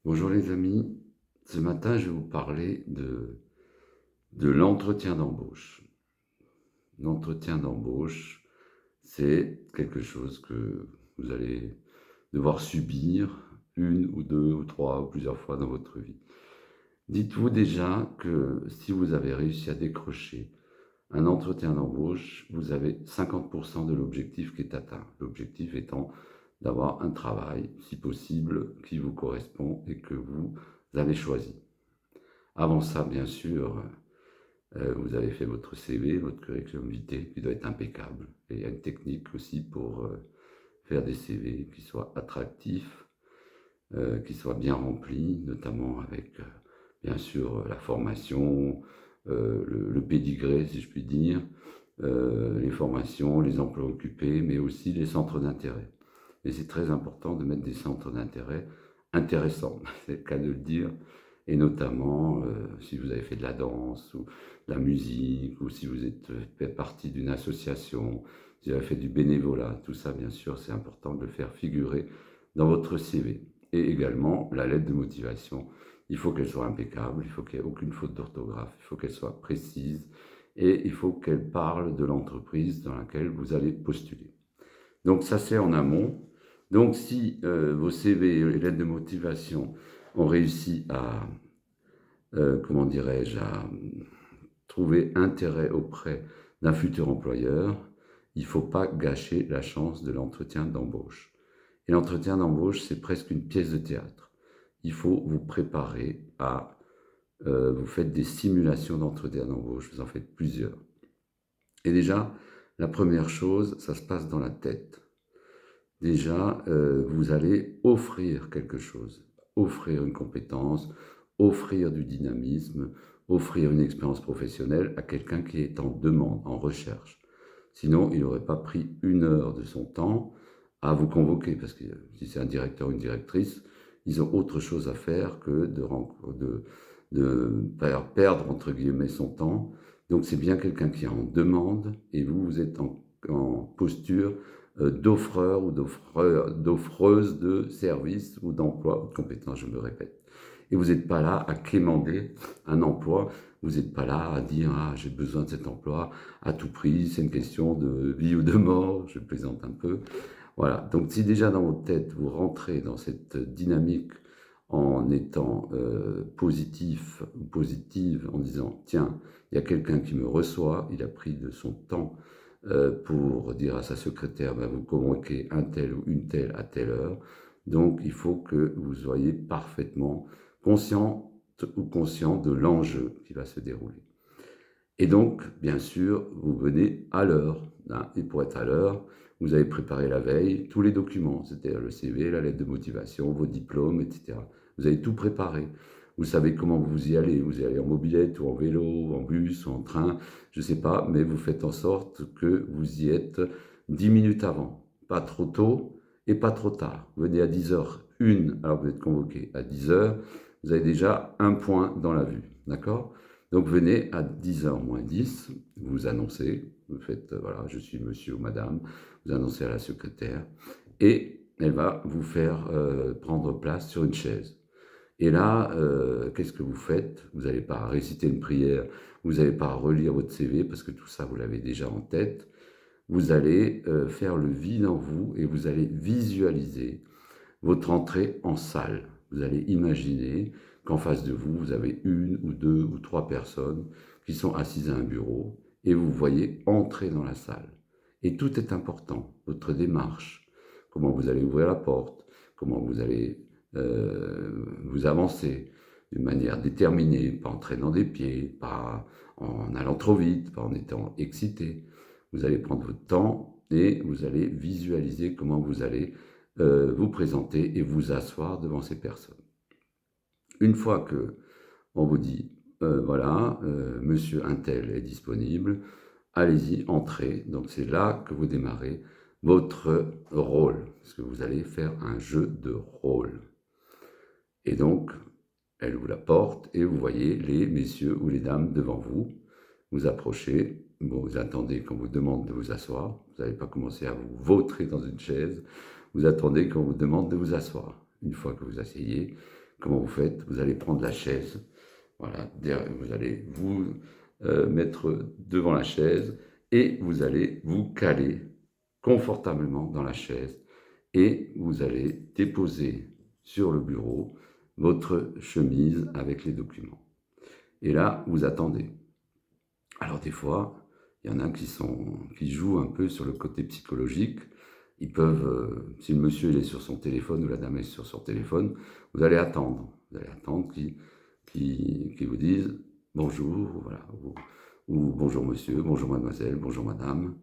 Bonjour les amis, ce matin je vais vous parler de l'entretien d'embauche. L'entretien d'embauche, c'est quelque chose que vous allez devoir subir une ou deux ou trois ou plusieurs fois dans votre vie. Dites-vous déjà que si vous avez réussi à décrocher un entretien d'embauche, vous avez 50% de l'objectif qui est atteint. L'objectif étant d'avoir un travail, si possible, qui vous correspond et que vous avez choisi. Avant ça, bien sûr, vous avez fait votre CV, votre curriculum vitae, qui doit être impeccable. Et il y a une technique aussi pour faire des CV qui soient attractifs, qui soient bien remplis, notamment avec, bien sûr, la formation, le pédigré, si je puis dire, les formations, les emplois occupés, mais aussi les centres d'intérêt. Et c'est très important de mettre des centres d'intérêt intéressants, c'est le cas de le dire, et notamment si vous avez fait de la danse ou de la musique, ou si vous êtes fait partie d'une association, si vous avez fait du bénévolat, tout ça bien sûr c'est important de le faire figurer dans votre CV. Et également la lettre de motivation, il faut qu'elle soit impeccable, il faut qu'il n'y ait aucune faute d'orthographe, il faut qu'elle soit précise, et il faut qu'elle parle de l'entreprise dans laquelle vous allez postuler. Donc ça c'est en amont. Donc si vos CV et les lettres de motivation ont réussi à, comment dirais-je, à trouver intérêt auprès d'un futur employeur, il ne faut pas gâcher la chance de l'entretien d'embauche. Et l'entretien d'embauche, c'est presque une pièce de théâtre. Il faut vous préparer à... vous faites des simulations d'entretien d'embauche, vous en faites plusieurs. Et déjà, la première chose, ça se passe dans la tête. Déjà, vous allez offrir quelque chose, offrir une compétence, offrir du dynamisme, offrir une expérience professionnelle à quelqu'un qui est en demande, en recherche. Sinon, il n'aurait pas pris 1 heure de son temps à vous convoquer, parce que si c'est un directeur ou une directrice, ils ont autre chose à faire que de faire perdre, entre guillemets, son temps. Donc c'est bien quelqu'un qui est en demande, et vous êtes en posture d'offreur ou d'offreuse de services ou d'emploi ou de compétences, je me répète. Et vous n'êtes pas là à quémander un emploi, vous n'êtes pas là à dire « Ah, j'ai besoin de cet emploi à tout prix, c'est une question de vie ou de mort », je plaisante un peu. Voilà, donc si déjà dans votre tête, vous rentrez dans cette dynamique en étant positif ou positive, en disant « Tiens, il y a quelqu'un qui me reçoit, il a pris de son temps pour dire à sa secrétaire, ben, vous convoquez un tel ou une telle à telle heure. Donc, il faut que vous soyez parfaitement conscient ou conscient de l'enjeu qui va se dérouler. Et donc, bien sûr, vous venez à l'heure. Hein, et pour être à l'heure, vous avez préparé la veille tous les documents, c'est-à-dire le CV, la lettre de motivation, vos diplômes, etc. Vous avez tout préparé. Vous savez comment vous y allez. Vous y allez en mobilette ou en vélo, ou en bus ou en train, je ne sais pas, mais vous faites en sorte que vous y êtes 10 minutes avant. Pas trop tôt et pas trop tard. Venez à 10h01, alors vous êtes convoqué à 10h, vous avez déjà un point dans la vue. D'accord ? Donc venez à 10h moins 10, vous annoncez, vous faites, voilà, je suis monsieur ou madame, vous annoncez à la secrétaire, et elle va vous faire prendre place sur une chaise. Et là, qu'est-ce que vous faites? Vous n'allez pas réciter une prière, vous n'allez pas relire votre CV, parce que tout ça, vous l'avez déjà en tête. Vous allez faire le vide en vous et vous allez visualiser votre entrée en salle. Vous allez imaginer qu'en face de vous, vous avez une ou deux ou trois personnes qui sont assises à un bureau et vous voyez entrer dans la salle. Et tout est important, votre démarche, comment vous allez ouvrir la porte, comment vous allez vous avancer d'une manière déterminée, pas en traînant des pieds, pas en allant trop vite, pas en étant excité. Vous allez prendre votre temps et vous allez visualiser comment vous allez vous présenter et vous asseoir devant ces personnes. Une fois que on vous dit, voilà, monsieur Untel est disponible, allez-y, entrez. Donc c'est là que vous démarrez votre rôle, parce que vous allez faire un jeu de rôle. Et donc, elle vous la porte et vous voyez les messieurs ou les dames devant vous. Vous approchez, vous attendez qu'on vous demande de vous asseoir. Vous n'allez pas commencer à vous vautrer dans une chaise. Vous attendez qu'on vous demande de vous asseoir. Une fois que vous asseyez, comment vous faites? Vous allez prendre la chaise, voilà, vous allez vous mettre devant la chaise et vous allez vous caler confortablement dans la chaise et vous allez déposer sur le bureau votre chemise avec les documents. Et là, vous attendez. Alors des fois, il y en a qui jouent un peu sur le côté psychologique. Ils peuvent, si le monsieur il est sur son téléphone ou la dame est sur son téléphone, vous allez attendre. Vous allez attendre qu'ils vous disent bonjour, voilà, ou bonjour monsieur, bonjour mademoiselle, bonjour madame.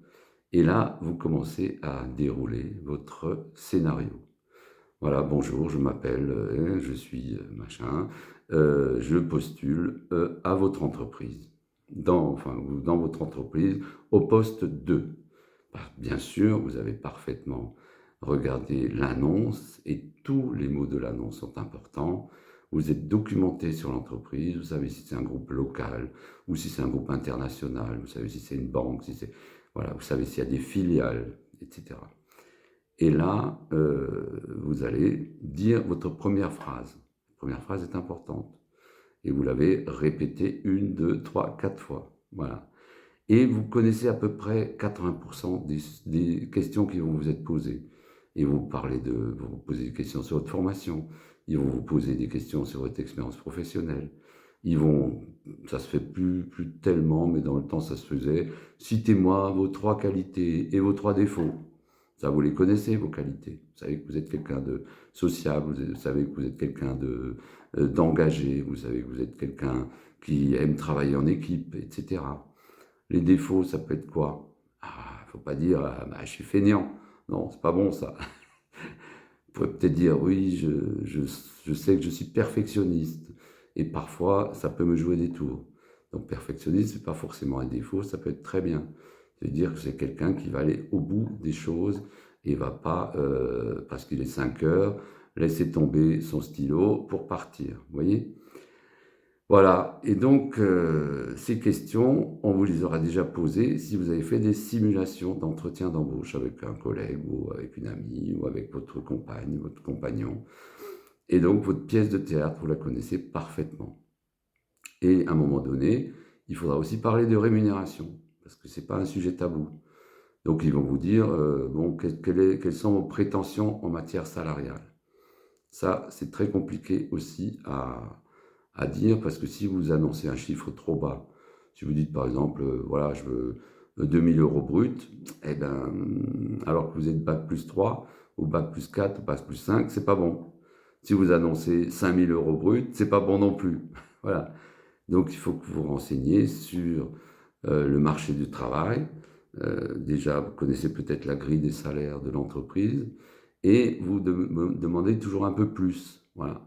Et là, vous commencez à dérouler votre scénario. Voilà, bonjour, je m'appelle, je suis machin, je postule à votre entreprise, dans votre entreprise, au poste 2. Bien sûr, vous avez parfaitement regardé l'annonce et tous les mots de l'annonce sont importants. Vous êtes documenté sur l'entreprise, vous savez si c'est un groupe local ou si c'est un groupe international, vous savez si c'est une banque, si c'est, voilà, vous savez s'il y a des filiales, etc. Et là, vous allez dire votre première phrase. La première phrase est importante. Et vous l'avez répétée 1, 2, 3, 4 fois. Voilà. Et vous connaissez à peu près 80% des questions qui vont vous être posées. Ils vont vous poser des questions sur votre formation. Ils vont vous poser des questions sur votre expérience professionnelle. Ça se fait plus tellement, mais dans le temps ça se faisait. Citez-moi vos 3 qualités et vos 3 défauts. Ça, vous les connaissez, vos qualités. Vous savez que vous êtes quelqu'un de sociable, vous savez que vous êtes quelqu'un d'engagé, vous savez que vous êtes quelqu'un qui aime travailler en équipe, etc. Les défauts, ça peut être quoi? Ah, faut pas dire bah, je suis feignant. Non, c'est pas bon ça. Vous pouvez peut-être dire oui, je sais que je suis perfectionniste et parfois ça peut me jouer des tours. Donc perfectionniste, c'est pas forcément un défaut, ça peut être très bien. C'est-à-dire que c'est quelqu'un qui va aller au bout des choses et va pas, parce qu'il est 5 heures, laisser tomber son stylo pour partir. Vous voyez? Voilà, et donc ces questions, on vous les aura déjà posées si vous avez fait des simulations d'entretien d'embauche avec un collègue ou avec une amie ou avec votre compagne, votre compagnon. Et donc votre pièce de théâtre, vous la connaissez parfaitement. Et à un moment donné, il faudra aussi parler de rémunération, parce que ce n'est pas un sujet tabou. Donc ils vont vous dire, bon, quelles sont vos prétentions en matière salariale? Ça, c'est très compliqué aussi à dire, parce que si vous annoncez un chiffre trop bas, si vous dites par exemple, voilà, je veux 2000 euros brut, eh ben, alors que vous êtes bac plus 3, ou bac plus 4, ou bac plus 5, c'est pas bon. Si vous annoncez 5000 euros brut, c'est pas bon non plus. Voilà. Donc il faut que vous vous renseigniez sur le marché du travail. Déjà, vous connaissez peut-être la grille des salaires de l'entreprise, et vous demandez toujours un peu plus. Voilà.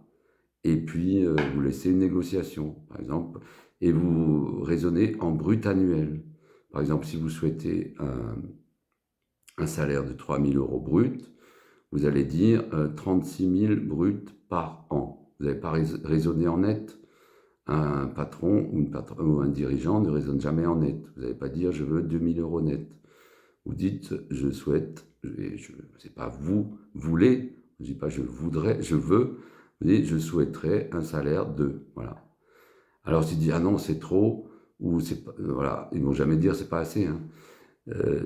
Et puis, vous laissez une négociation, par exemple, et vous raisonnez en brut annuel. Par exemple, si vous souhaitez un salaire de 3000 euros brut, vous allez dire 36 000 bruts par an. Vous n'avez pas raisonné en net. Un patron ou un dirigeant ne raisonne jamais en net. Vous n'allez pas dire je veux 2000 euros net. Vous dites je souhaite, c'est pas vous voulez, je ne dis pas je voudrais, je veux, vous dites je souhaiterais un salaire de, voilà. Alors si dit ah non c'est trop, ou c'est pas, voilà, ils vont jamais dire c'est pas assez, hein.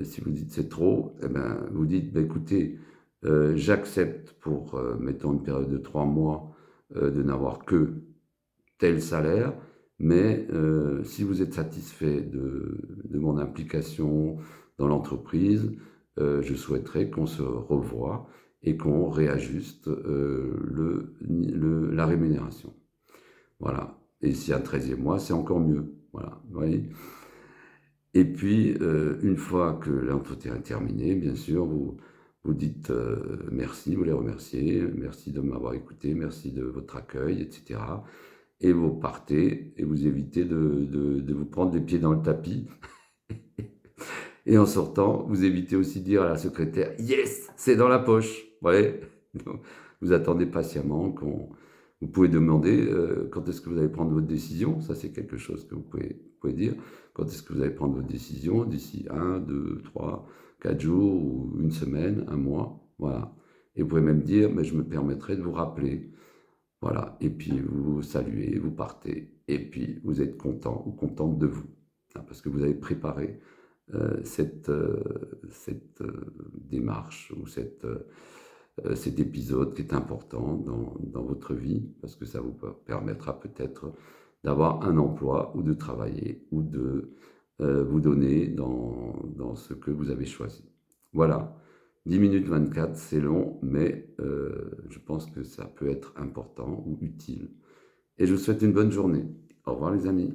Si vous dites c'est trop, eh ben, vous dites bah, écoutez, j'accepte pour, mettons une période de 3 mois, de n'avoir que tel salaire, mais si vous êtes satisfait de mon implication dans l'entreprise, je souhaiterais qu'on se revoie et qu'on réajuste la rémunération. Voilà. Et s'il y a un 13e mois, c'est encore mieux. Voilà. Vous voyez. Et puis, une fois que l'entretien est terminé, bien sûr, vous dites merci, vous les remerciez, merci de m'avoir écouté, merci de votre accueil, etc. Et vous partez et vous évitez de vous prendre les pieds dans le tapis. Et en sortant, vous évitez aussi de dire à la secrétaire « Yes, c'est dans la poche !» Vous voyez. Donc, vous attendez patiemment vous pouvez demander quand est-ce que vous allez prendre votre décision. Ça, c'est quelque chose que vous pouvez dire. Quand est-ce que vous allez prendre votre décision? D'ici 1, 2, 3, 4 jours ou une semaine, un mois. Voilà. Et vous pouvez même dire « Mais je me permettrai de vous rappeler ». Voilà, et puis vous saluez, vous partez, et puis vous êtes content ou contente de vous, hein, parce que vous avez préparé cette démarche ou cet épisode qui est important dans votre vie, parce que ça vous permettra peut-être d'avoir un emploi ou de travailler ou de vous donner dans ce que vous avez choisi. Voilà, 10 minutes 24, c'est long, mais je pense que ça peut être important ou utile. Et je vous souhaite une bonne journée. Au revoir les amis.